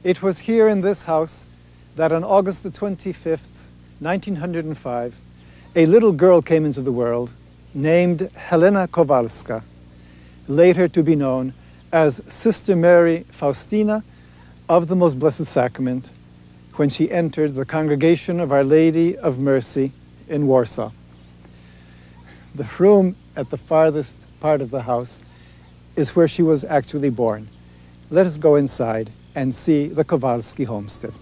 It was here in this house that on August the 25th, 1905, a little girl came into the world named Helena Kowalska, later to be known as Sister Mary Faustina of the Most Blessed Sacrament, when she entered the congregation of Our Lady of Mercy in Warsaw. The room at the farthest part of the house is where she was actually born. Let us go inside and see the Kowalski homestead.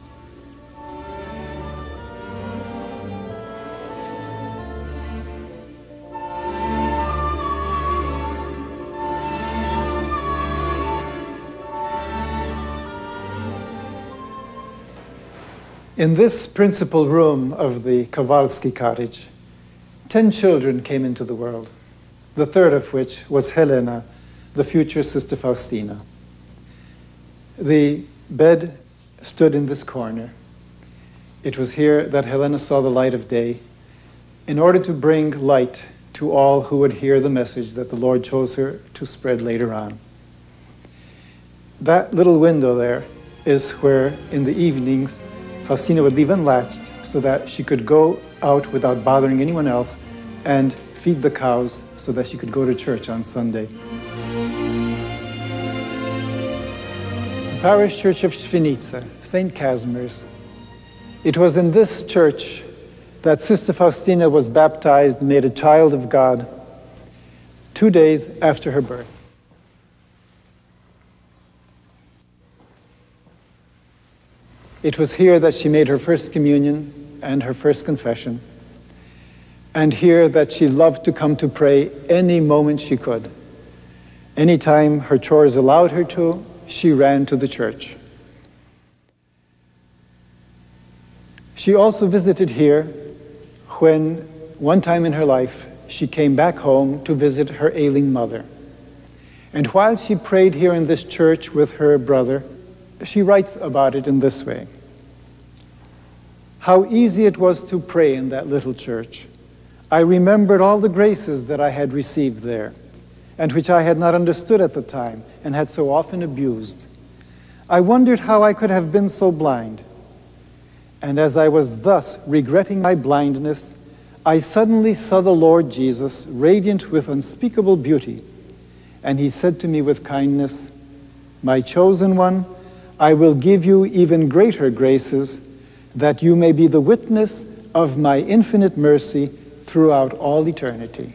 In this principal room of the Kowalski cottage, 10 children came into the world, the third of which was Helena, the future Sister Faustina. The bed stood in this corner. It was here that Helena saw the light of day in order to bring light to all who would hear the message that the Lord chose her to spread later on. That little window there is where, in the evenings, Faustina would leave unlatched so that she could go out without bothering anyone else and feed the cows so that she could go to church on Sunday. The parish church of Świnice, St. Casimir's. It was in this church that Sister Faustina was baptized and made a child of God 2 days after her birth. It was here that she made her first communion and her first confession, and here that she loved to come to pray any moment she could. Anytime her chores allowed her to, she ran to the church. She also visited here when, one time in her life, she came back home to visit her ailing mother. And while she prayed here in this church with her brother, she writes about it in this way. How easy it was to pray in that little church. I remembered all the graces that I had received there, and which I had not understood at the time and had so often abused. I wondered how I could have been so blind. And as I was thus regretting my blindness, I suddenly saw the Lord Jesus radiant with unspeakable beauty. And he said to me with kindness, "My chosen one, I will give you even greater graces, that you may be the witness of my infinite mercy throughout all eternity."